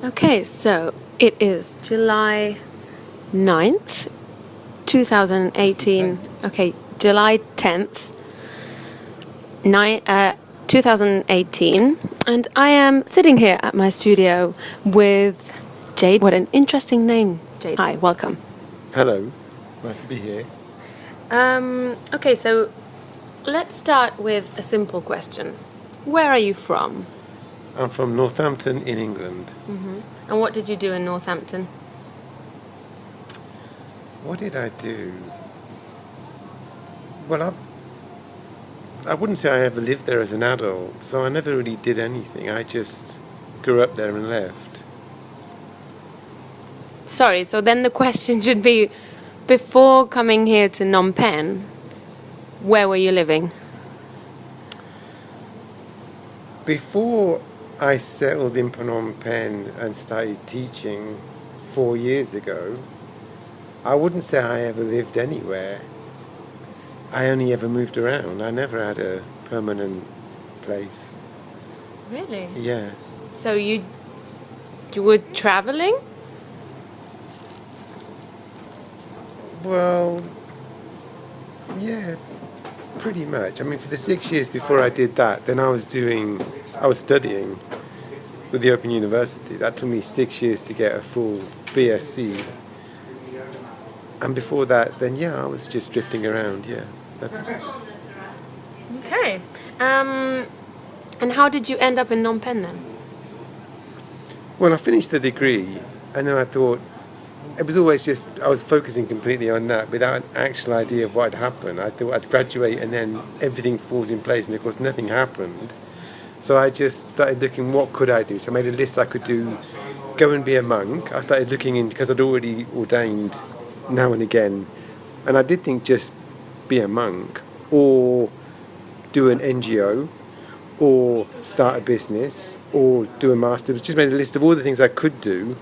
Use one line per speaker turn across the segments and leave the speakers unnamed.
Okay, so it is July 9th, 2018. Okay, July 10th, 2018. And I am sitting here at my studio with Jade. What an interesting name, Jade. Hi, welcome.
Hello, nice to be here.
Okay, so let's start with a simple question. Where are you from?
I'm from Northampton in England.
Mm-hmm. And what did you do in Northampton?
What did I do? Well, I wouldn't say I ever lived there as an adult, so I never really did anything. I just grew up there and left.
Sorry, so then the question should be, before coming here to Phnom Penh, where were you living?
Before I settled in Phnom Penh and started teaching 4 years ago, I wouldn't say I ever lived anywhere. I only ever moved around. I never had a permanent place.
Really?
Yeah.
So you were traveling?
Well, yeah, pretty much. I mean, for the 6 years before I did that, then I was studying with the Open University. That took me 6 years to get a full BSc. And before that, then I was just drifting around,
Okay. And how did you end up in Phnom Penh then?
Well, I finished the degree, and then I thought, it was always just, I was focusing completely on that without an actual idea of what had happened. I thought I'd graduate and then everything falls in place, and of course nothing happened. So I just started looking, what could I do? So I made a list I could do, go and be a monk. I started looking in, because I'd already ordained now and again, and I did think just be a monk, or do an NGO, or start a business, or do a master's. Just made a list of all the things I could do.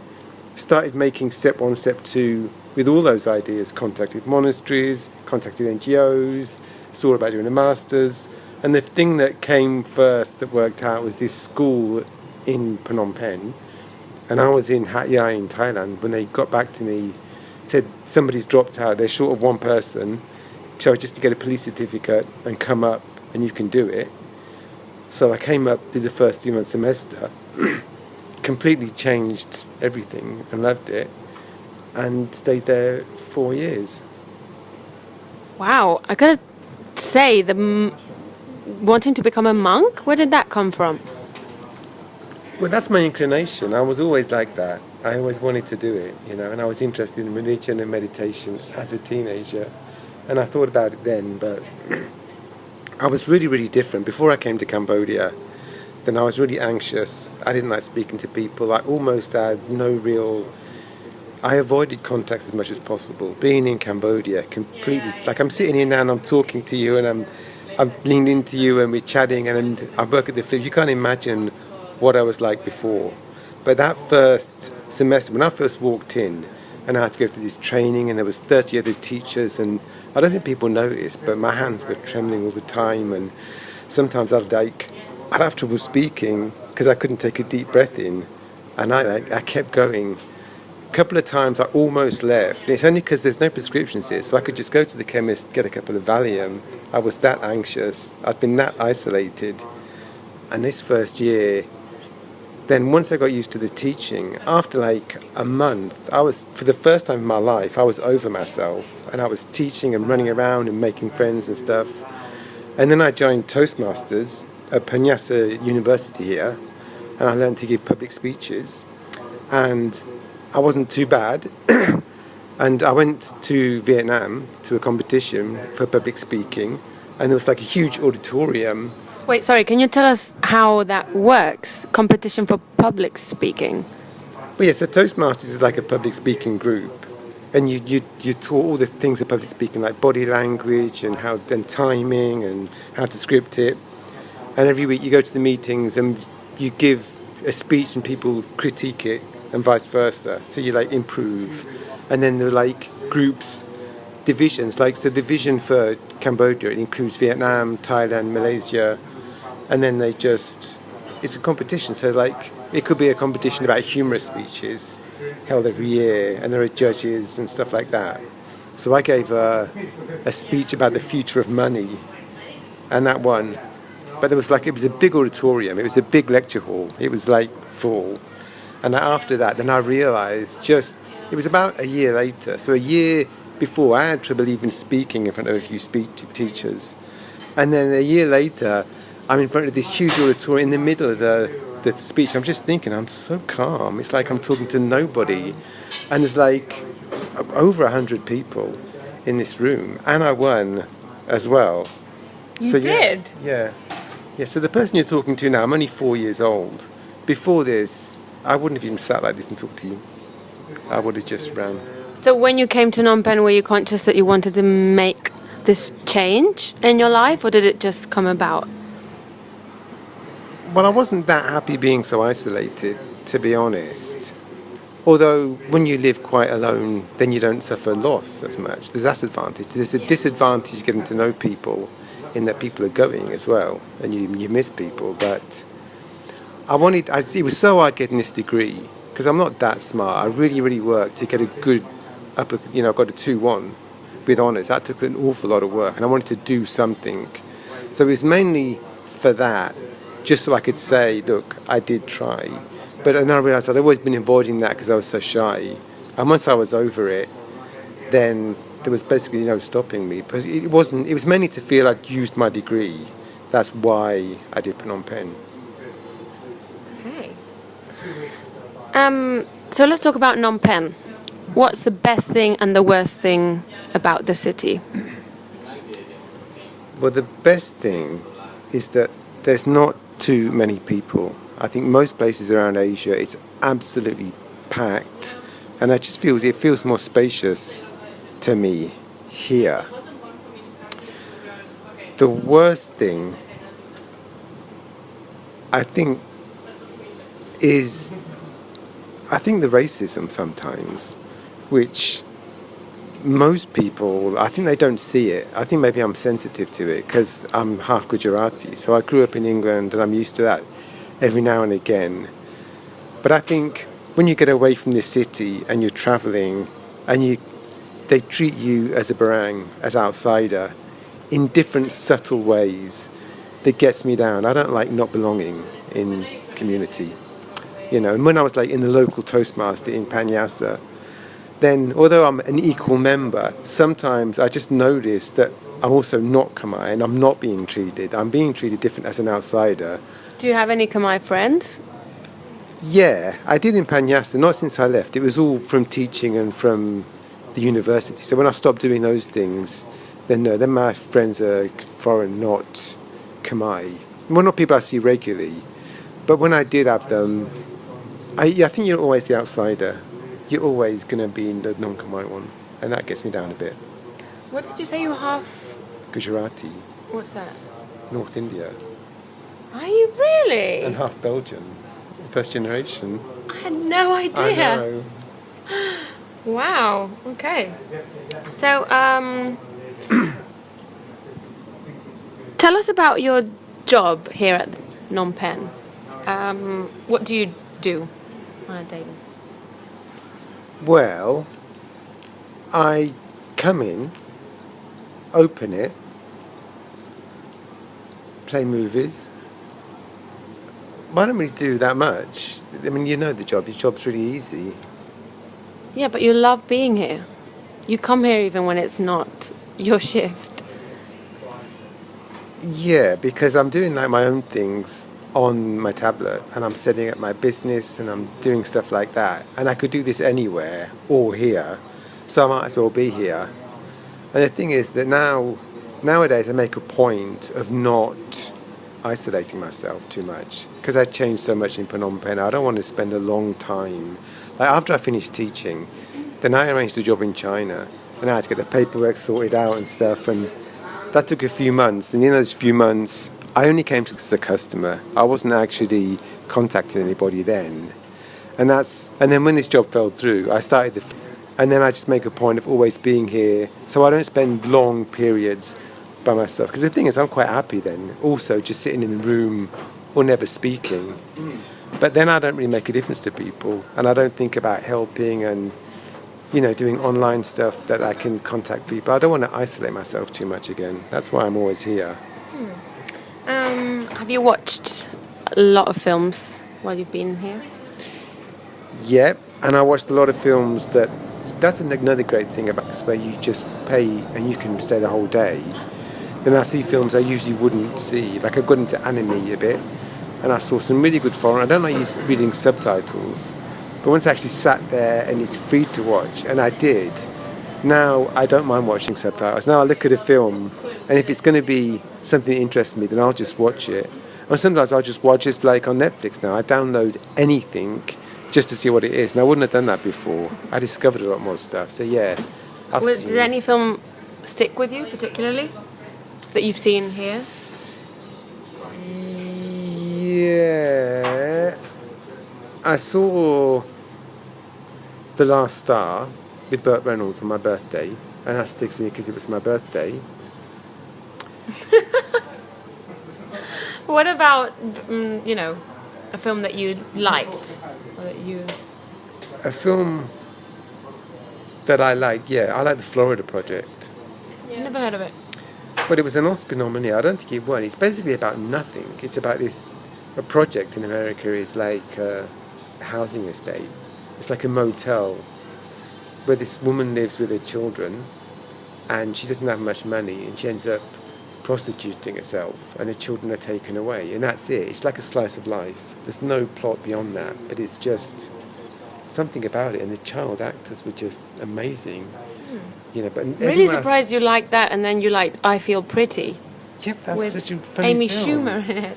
Started making step 1, step 2 with all those ideas. Contacted monasteries, contacted NGOs, saw about doing a master's. And the thing that came first that worked out was this school in Phnom Penh. And I was in Hat Yai in Thailand when they got back to me, said somebody's dropped out, they're short of one person, so just to get a police certificate and come up and you can do it. So I came up, did the first 3 month semester, completely changed everything and loved it, and stayed there 4 years.
Wow, I gotta say, wanting to become a monk, where did that come from?
Well, that's my inclination. I was always like that. I always wanted to do it, and I was interested in religion and meditation as a teenager, and I thought about it then, but I was really, really different. Before I came to Cambodia, then I was really anxious. I didn't like speaking to people. I almost had I avoided contacts as much as possible. Being in Cambodia, completely, like I'm sitting here now and I'm talking to you and I'm leaned into you and we're chatting and I work at the flip. You can't imagine what I was like before. But that first semester, when I first walked in and I had to go through this training and there was 30 other teachers, and I don't think people noticed, but my hands were trembling all the time, and sometimes I'd have trouble speaking because I couldn't take a deep breath in, and I kept going. A couple of times I almost left, and it's only because there's no prescriptions here, so I could just go to the chemist, get a couple of Valium. I was that anxious, I'd been that isolated. And this first year, then once I got used to the teaching, after a month, for the first time in my life, I was over myself, and I was teaching and running around and making friends and stuff. And then I joined Toastmasters at Panyasa University here, and I learned to give public speeches, and I wasn't too bad. And I went to Vietnam to a competition for public speaking, and there was a huge auditorium.
Wait, sorry, can you tell us how that works? Competition for public speaking?
Well, yes, so Toastmasters is like a public speaking group, and you taught all the things of public speaking, like body language and timing and how to script it. And every week you go to the meetings and you give a speech and people critique it and vice versa. So you improve. And then there are groups, divisions. So the division for Cambodia, it includes Vietnam, Thailand, Malaysia, and then it's a competition. So it could be a competition about humorous speeches held every year, and there are judges and stuff like that. So I gave a speech about the future of money, and that won. But it was a big auditorium, it was a big lecture hall, it was like full. And after that, then I realised it was about a year later, so a year before I had trouble even speaking in front of a few teachers. And then a year later, I'm in front of this huge auditorium in the middle of the speech. I'm just thinking, I'm so calm. It's like I'm talking to nobody. And there's like over 100 people in this room. And I won as well.
You did?
Yeah. So the person you're talking to now, I'm only 4 years old. Before this, I wouldn't have even sat like this and talked to you. I would have just ran.
So when you came to Phnom Penh, were you conscious that you wanted to make this change in your life, or did it just come about?
Well, I wasn't that happy being so isolated, to be honest. Although when you live quite alone, then you don't suffer loss as much. There's that advantage. There's a disadvantage getting to know people, in that people are going as well, and you miss people. But it was so hard getting this degree, because I'm not that smart. I really, really worked to get a good, I got a 2-1 with honours. That took an awful lot of work, and I wanted to do something. So it was mainly for that, just so I could say, look, I did try. But then I realised I'd always been avoiding that because I was so shy. And once I was over it, then there was basically no stopping me. But it was mainly to feel I'd used my degree. That's why I did Phnom Penh.
Okay. So let's talk about Phnom Penh. What's the best thing and the worst thing about the city?
Well, the best thing is that there's not too many people. I think most places around Asia, it's absolutely packed. And it feels more spacious to me here. The worst thing, I think the racism sometimes, which most people, I think they don't see it. I think maybe I'm sensitive to it because I'm half Gujarati. So I grew up in England and I'm used to that every now and again. But I think when you get away from this city and you're travelling and they treat you as a barang, as outsider, in different subtle ways that gets me down. I don't like not belonging in community. And when I was like in the local Toastmaster in Panyasa, then although I'm an equal member, sometimes I just notice that I'm also not Khmer and I'm not being treated. I'm being treated different as an outsider.
Do you have any Khmer friends?
Yeah, I did in Panyasa, not since I left. It was all from teaching and from the university. So when I stopped doing those things, then my friends are foreign, not Khmer. Well, not people I see regularly. But when I did have them, I think you're always the outsider. You're always going to be in the non-Khmer one. And that gets me down a bit.
What did you say you were half?
Gujarati.
What's that?
North India.
Are you really?
And half Belgian. First generation.
I had no idea.
I know.
Wow. Okay. So, tell us about your job here at Phnom Penh. What do you do on a daily?
Well, I come in, open it, play movies. I don't really do that much. I mean, you know the job. Your job's really easy.
Yeah, but you love being here. You come here even when it's not your shift.
Yeah, because I'm doing like my own things on my tablet and I'm setting up my business and I'm doing stuff like that. And I could do this anywhere or here, so I might as well be here. And the thing is that nowadays I make a point of not isolating myself too much because I changed so much in Phnom Penh. I don't want to spend a long time. Like after I finished teaching, then I arranged a job in China and I had to get the paperwork sorted out and stuff, and that took a few months. And in those few months, I only came to as a customer. I wasn't actually contacting anybody then. And then when this job fell through, I started and then I just make a point of always being here so I don't spend long periods by myself. Because the thing is, I'm quite happy then, also just sitting in the room or never speaking. But then I don't really make a difference to people, and I don't think about helping and, you know, doing online stuff that I can contact people. I don't want to isolate myself too much again. That's why I'm always here.
Have you watched a lot of films while you've been here?
Yep, and I watched a lot of films that's another great thing about this, where you just pay and you can stay the whole day. Then I see films I usually wouldn't see. Like I got into anime a bit, and I saw some really good foreign. I don't like reading subtitles, but once I actually sat there and it's free to watch, and I did, now I don't mind watching subtitles. Now I look at a film, and if it's going to be something that interests me, then I'll just watch it. Or sometimes I'll just watch it like on Netflix now. I download anything just to see what it is. And I wouldn't have done that before. I discovered a lot more stuff. So yeah.
Did any film stick with you particularly that you've seen here?
Yeah. I saw The Last Star with Burt Reynolds on my birthday. And that sticks with me because it was my birthday.
What about, you know, a film that you liked? Or that you...
A film that I liked, yeah, I like The Florida Project.
Yeah, never heard of it.
But it was an Oscar nominee. I don't think it won. It's basically about nothing. It's about a project in America is like a housing estate. It's like a motel where this woman lives with her children and she doesn't have much money and she ends up prostituting herself and her children are taken away. And that's it. It's like a slice of life. There's no plot beyond that, but it's just something about it. And the child actors were just amazing. You know, but
really surprised you liked that, and then you liked I Feel Pretty.
Yep, that was such a funny
Amy
film.
Schumer in it.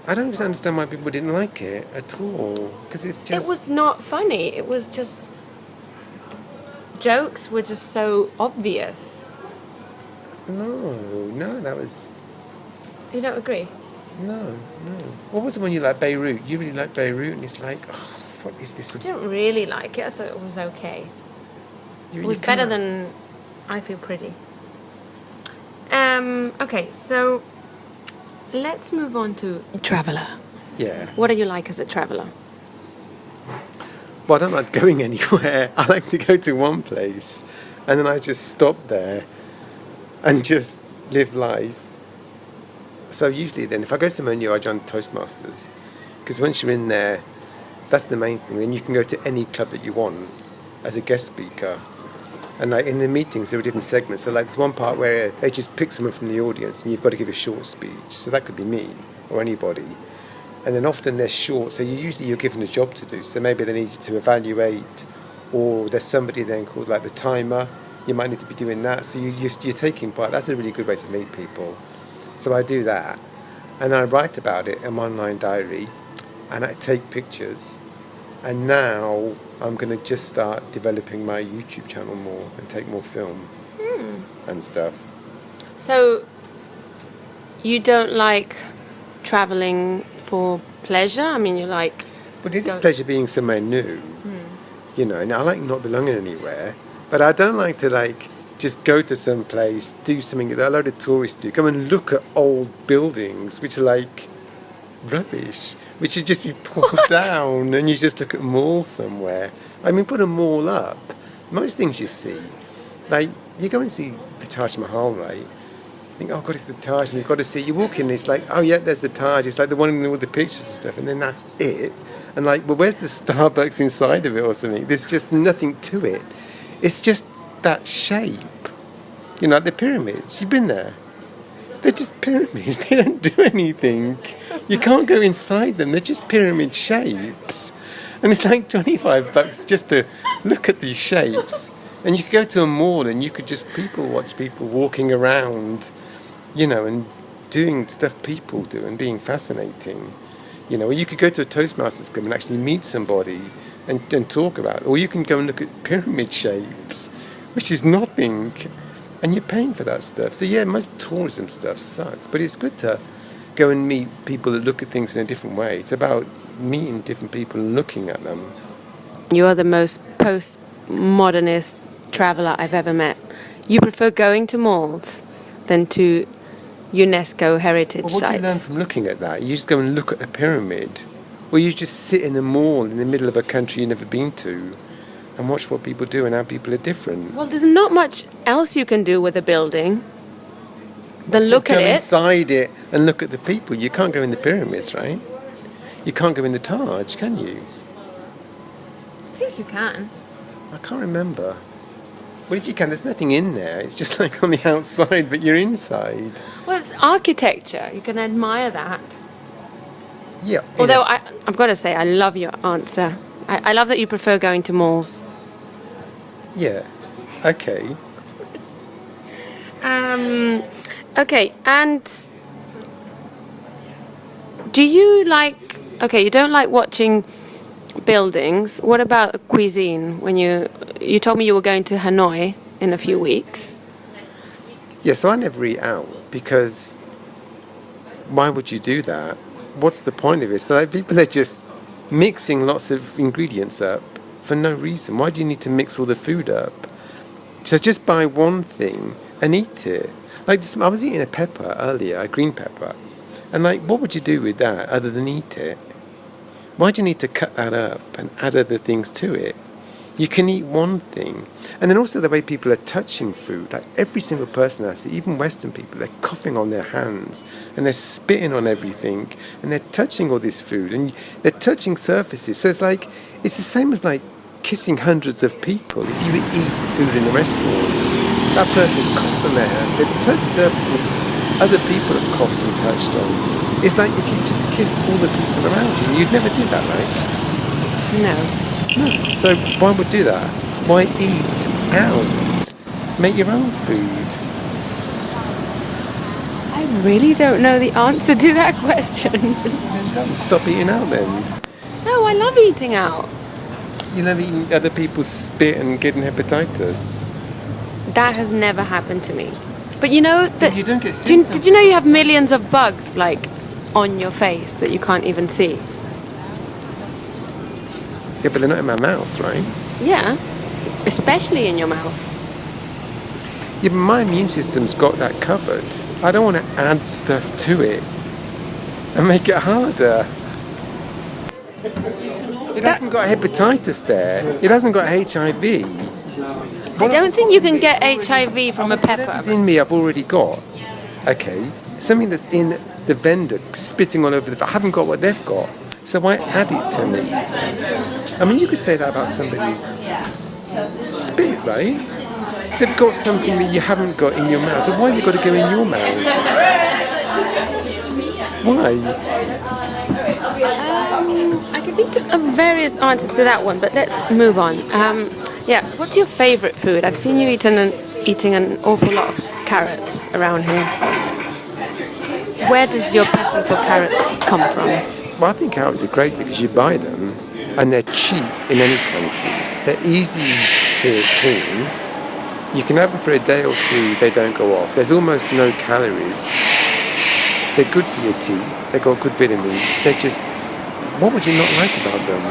I don't understand why people didn't like it at all, because it's just...
It was not funny. It was just... Jokes were just so obvious.
No, that was...
You don't agree?
No. What was the one you like, Beirut? You really like Beirut, and it's like, oh, what is this?
I didn't really like it. I thought it was okay. It was better than I Feel Pretty. Okay, so let's move on to traveller.
Yeah.
What do you like as a traveller?
Well, I don't like going anywhere. I like to go to one place, and then I just stop there and just live life. So usually then, if I go somewhere new, I join Toastmasters. Because once you're in there, that's the main thing. Then you can go to any club that you want as a guest speaker. And like in the meetings, there are different segments. So like there's one part where they just pick someone from the audience and you've got to give a short speech. So that could be me or anybody. And then often they're short. So you're given a job to do. So maybe they need you to evaluate, or there's somebody then called like the timer. You might need to be doing that. So you're taking part. That's a really good way to meet people. So I do that. And I write about it in my online diary. And I take pictures. And now I'm going to just start developing my YouTube channel more and take more film and stuff.
So you don't like travelling for pleasure? I mean, you like...
But it is pleasure being somewhere new. You know, and I like not belonging anywhere. But I don't like to like just go to some place, do something that a load of tourists do. Come and look at old buildings, which are like rubbish, which should just be pulled down, and you just look at malls somewhere. I mean, put a mall up. Most things you see, like you go and see the Taj Mahal, right? You think, oh God, it's the Taj, and you've got to see. You walk in, it's like, oh yeah, there's the Taj. It's like the one with the pictures and stuff, and then that's it. And like, well, where's the Starbucks inside of it or something? There's just nothing to it. It's just that shape. You know, like the pyramids. You've been there. They're just pyramids. They don't do anything. You can't go inside them. They're just pyramid shapes. And it's like $25 just to look at these shapes. And you could go to a mall and you could just watch people walking around, you know, and doing stuff people do and being fascinating. You know, or you could go to a Toastmasters club and actually meet somebody and talk about it. Or you can go and look at pyramid shapes, which is nothing. And you're paying for that stuff. So yeah, most tourism stuff sucks. But it's good to go and meet people that look at things in a different way. It's about meeting different people and looking at them.
You are the most postmodernist traveller I've ever met. You prefer going to malls than to UNESCO heritage
Well, what
sites.
do you learn from looking at that? You just go and look at a pyramid. Or you just sit in a mall in the middle of a country you've never been to and watch what people do and how people are different.
Well, there's not much else you can do with a building than
So
look at
go
it.
inside it and look at the people. You can't go in the pyramids, right? You can't go in the Taj, can you?
I think you can.
I can't remember. Well, if you can, there's nothing in there. It's just like on the outside, but you're inside.
Well, it's architecture. You can admire that.
Yeah.
Although I've got to say, I love your answer. I love that you prefer going to malls.
Yeah. Okay.
Okay, and do you like... Okay, you don't like watching buildings. What about cuisine? When you told me you were going to Hanoi in a few weeks.
Yeah, so I never eat out because why would you do that? What's the point of it? So like, people are just mixing lots of ingredients up for no reason. Why do you need to mix all the food up? So just buy one thing and eat it. Like this, I was eating a pepper earlier, a green pepper, and like, what would you do with that other than eat it? Why do you need to cut that up and add other things to it? You can eat one thing. And then also the way people are touching food. Like every single person I see, even Western people, they're coughing on their hands and they're spitting on everything and they're touching all this food and they're touching surfaces. So it's like, it's the same as like kissing hundreds of people. If you eat food in a restaurant, that person's coughed on their hands. They've touched surfaces other people have coughed and touched on. It's like if you just kissed all the people around you, you'd never do that, right?
No.
So why would do that? Why eat out? Make your own food.
I really don't know the answer to that question.
Stop eating out then.
No, I love eating out.
You love eating other people's spit and getting hepatitis.
That has never happened to me. But you know that...
You don't get
did you know you have millions of bugs, like, on your face that you can't even see?
Yeah, but they're not in my mouth, right?
Yeah, especially in your mouth.
Yeah, but my immune system's got that covered. I don't want to add stuff to it and make it harder. It hasn't got hepatitis there. It hasn't got HIV.
I don't think you can get HIV from a pepper.
Whatever's in me, I've already got. Okay, something that's in the vendor spitting all over I haven't got what they've got, so why add it to me? I mean, you could say that about somebody's spit, right? They've got something that you haven't got in your mouth. So why have you got to go in your mouth? Why?
I can think of various answers to that one, but let's move on. Yeah, what's your favourite food? I've seen you eating an awful lot of carrots around here. Where does your passion for carrots come from?
Well, I think carrots are great because you buy them and they're cheap in any country. They're easy to clean. You can have them for a day or two, they don't go off. There's almost no calories. They're good for your teeth. They've got good vitamins. They're just... What would you not like about them?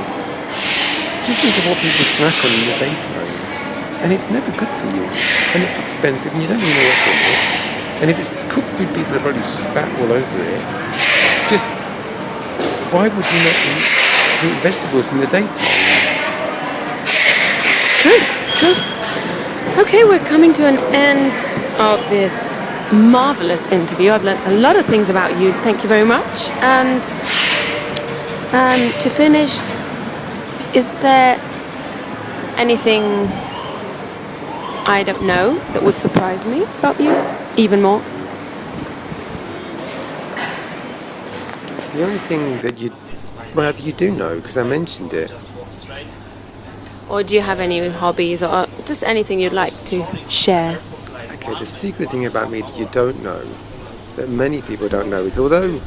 Just think of what people snack on in the daytime. And it's never good for you. And it's expensive and you don't even know what's in it. And if it's cooked food, people have already spat all over it. Just, why would you not eat fruit and vegetables in the daytime?
True. Okay, we're coming to an end of this marvellous interview. I've learnt a lot of things about you. Thank you very much. And to finish, is there anything I don't know that would surprise me about you even more?
It's the only thing that you do know, because I mentioned it.
Or do you have any hobbies or just anything you'd like to share?
Okay, the secret thing about me that you don't know, that many people don't know, is although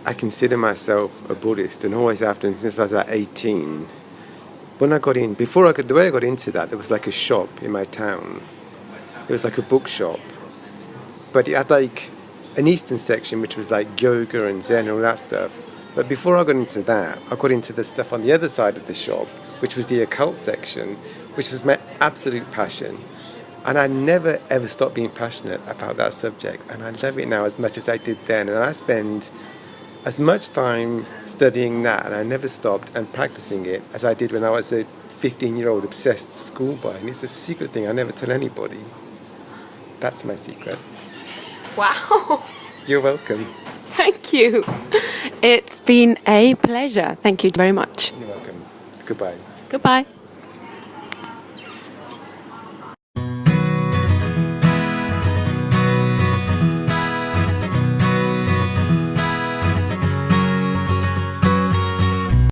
I consider myself a Buddhist and always have done since I was about 18, when I got in, the way I got into that, there was like a shop in my town. It was like a bookshop. But it had like an Eastern section, which was like yoga and Zen and all that stuff. But before I got into that, I got into the stuff on the other side of the shop, which was the occult section, which was my absolute passion. And I never ever stopped being passionate about that subject. And I love it now as much as I did then. And I spend as much time studying that, and I never stopped, and practicing it as I did when I was a 15-year-old obsessed schoolboy. And it's a secret thing I never tell anybody. That's my secret.
Wow.
You're welcome.
Thank you. It's been a pleasure. Thank you very much.
You're welcome. Goodbye.
Goodbye.